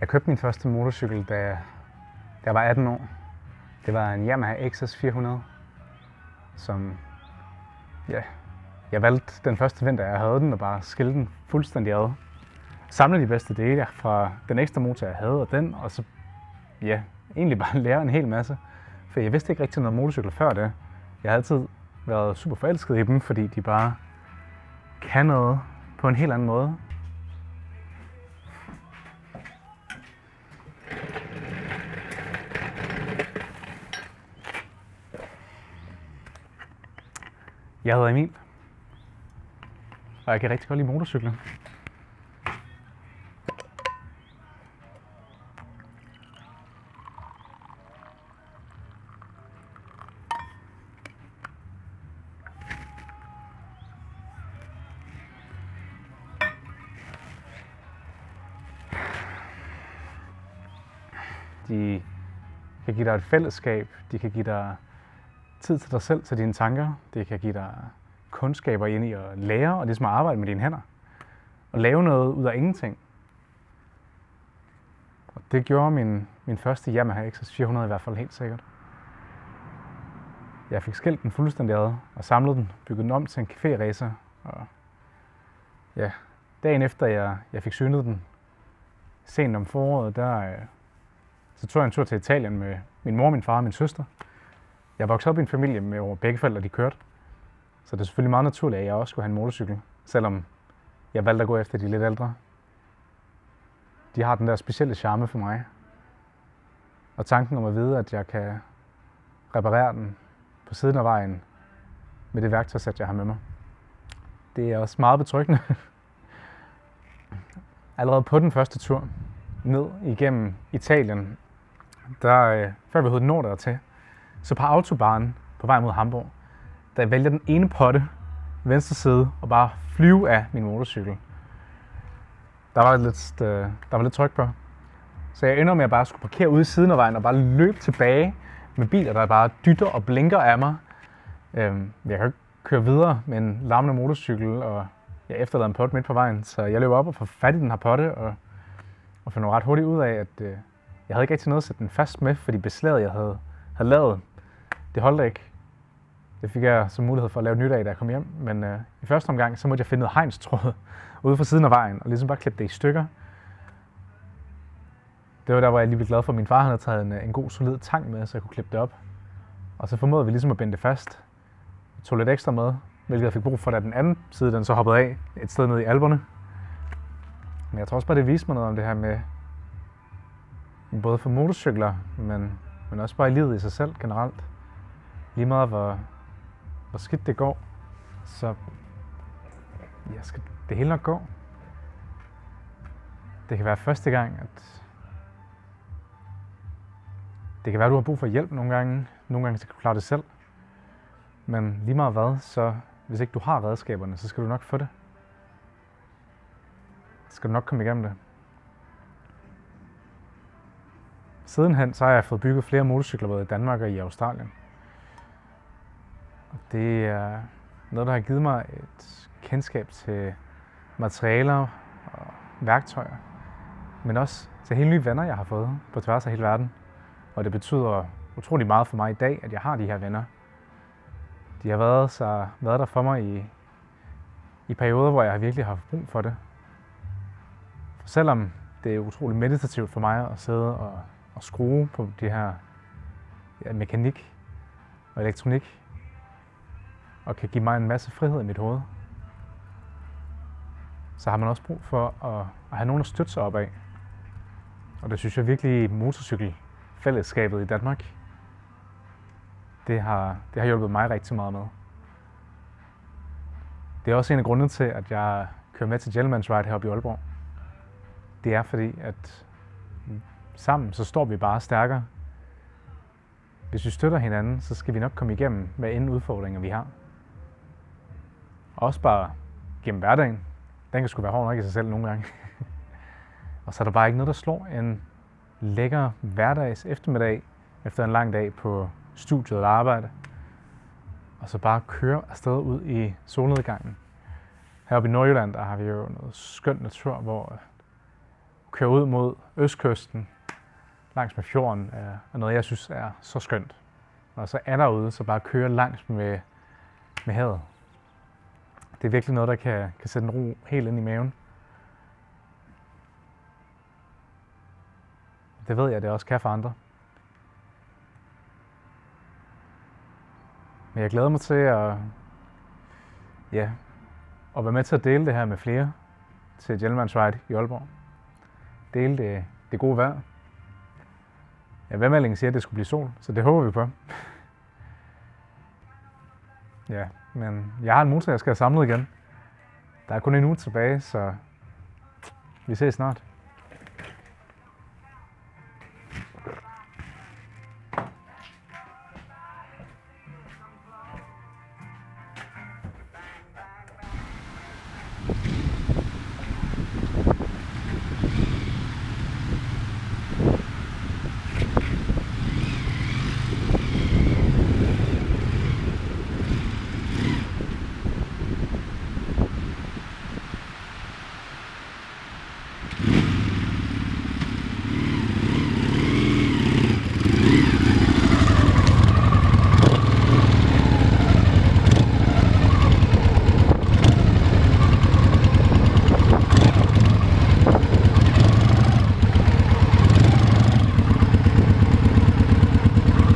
Jeg købte min første motorcykel, da jeg var 18 år. Det var en Yamaha XS 400, som jeg valgte den første vinter, jeg havde den, og bare skilte den fuldstændig ad. Samle de bedste dele fra den ekstra motor, jeg havde, og den, og så egentlig bare lære en hel masse. For jeg vidste ikke rigtig noget om motorcykler før det. Jeg har altid været super forelsket i dem, fordi de bare kan noget på en helt anden måde. Jeg hedder Emil, og jeg kan rigtig godt lide motorcykler. De kan give dig et fællesskab, de kan give dig tid til dig selv, til dine tanker, det kan give dig kundskaber ind i at lære, og det er som at arbejde med dine hænder. Og lave noget ud af ingenting. Og det gjorde min første Yamaha XS 400 i hvert fald helt sikkert. Jeg fik skilt den fuldstændig ad, og samlet den, bygget den om til en café-racer. Og dagen efter jeg fik synet den, sent om foråret, så tog jeg en tur til Italien med min mor, min far og min søster. Jeg voksede op i en familie, hvor begge forældre de kørte. Så det er selvfølgelig meget naturligt, at jeg også skulle have en motorcykel, selvom jeg valgte at gå efter de lidt ældre. De har den der specielle charme for mig. Og tanken om at vide, at jeg kan reparere den på siden af vejen med det værktøjssæt, jeg har med mig. Det er også meget betryggende. Allerede på den første tur ned igennem Italien, før vi overhovedet når dertil, så på autobahnen på vej mod Hamburg, der vælger den ene potte venstre side og bare flyve af min motorcykel. Der var lidt tryk på. Så jeg ender med at bare skulle parkere ude i siden af vejen og bare løbe tilbage med biler, der bare dytter og blinker af mig. Jeg kan ikke køre videre med en larmende motorcykel, og jeg efterlader en potte midt på vejen, så jeg løber op og får fat i den her potte og finder ret hurtigt ud af, at jeg havde ikke rigtig noget at sætte den fast med, fordi beslaget, jeg havde lavet, det holdt ikke. Det fik jeg som mulighed for at lave nyt af, da jeg kom hjem. Men i første omgang, så måtte jeg finde noget hegnstråd ude fra siden af vejen, og ligesom bare klippe det i stykker. Det var der, hvor jeg lige blev glad for, at min far havde taget en god, solid tang med, så jeg kunne klippe det op. Og så formåede vi ligesom at binde det fast. Jeg tog lidt ekstra med, hvilket jeg fik brug for, da den anden side den så hoppede af et sted nede i Alperne. Men jeg tror også bare, det viste mig noget om det her med både for motorcykler, men også bare i livet i sig selv generelt. Lige meget hvor skidt det går, så skal det hele nok gå. Det kan være første gang, at det kan være, at du har brug for hjælp nogle gange. Nogle gange så kan du klare det selv. Men lige meget hvad, så hvis ikke du har redskaberne, så skal du nok få det. Så skal du nok komme igennem det. Sidenhen så har jeg fået bygget flere motorcykler både i Danmark og i Australien. Og det er noget, der har givet mig et kendskab til materialer og værktøjer, men også til hele nye venner, jeg har fået på tværs af hele verden. Og det betyder utrolig meget for mig i dag, at jeg har de her venner. De har været der for mig i perioder, hvor jeg virkelig har haft brug for det. For selvom det er utroligt meditativt for mig at sidde og skrue på de her mekanik og elektronik, og kan give mig en masse frihed i mit hoved, så har man også brug for at have nogen at støtte sig op af. Og det synes jeg virkelig, motorcykelfællesskabet i Danmark, det har hjulpet mig rigtig meget med. Det er også en af grundene til, at jeg kører med til Gentleman's Ride heroppe i Aalborg. Det er fordi, at sammen så står vi bare stærkere. Hvis vi støtter hinanden, så skal vi nok komme igennem, hvad end udfordringer vi har. Også bare gennem hverdagen. Den kan sgu være hård nok i sig selv nogle gange. Og så er der bare ikke noget, der slår en lækker hverdags eftermiddag efter en lang dag på studiet eller arbejde. Og så bare køre afsted ud i solnedgangen. Heroppe i Nordjylland, der har vi jo noget skønt natur, hvor du køre ud mod østkysten, langs med fjorden, er noget, jeg synes er så skønt. Og så er derude, så bare køre langs med havet. Det er virkelig noget, der kan sætte en ro helt ind i maven. Det ved jeg, det også kan for andre. Men jeg glæder mig til at være med til at dele det her med flere til Gentleman's Ride i Aalborg. Dele det gode vejr. Ja, vejrmeldingen siger, at det skulle blive sol, så det håber vi på. Ja, men jeg har en motor, jeg skal have samlet igen. Der er kun en uge tilbage, så vi ses snart.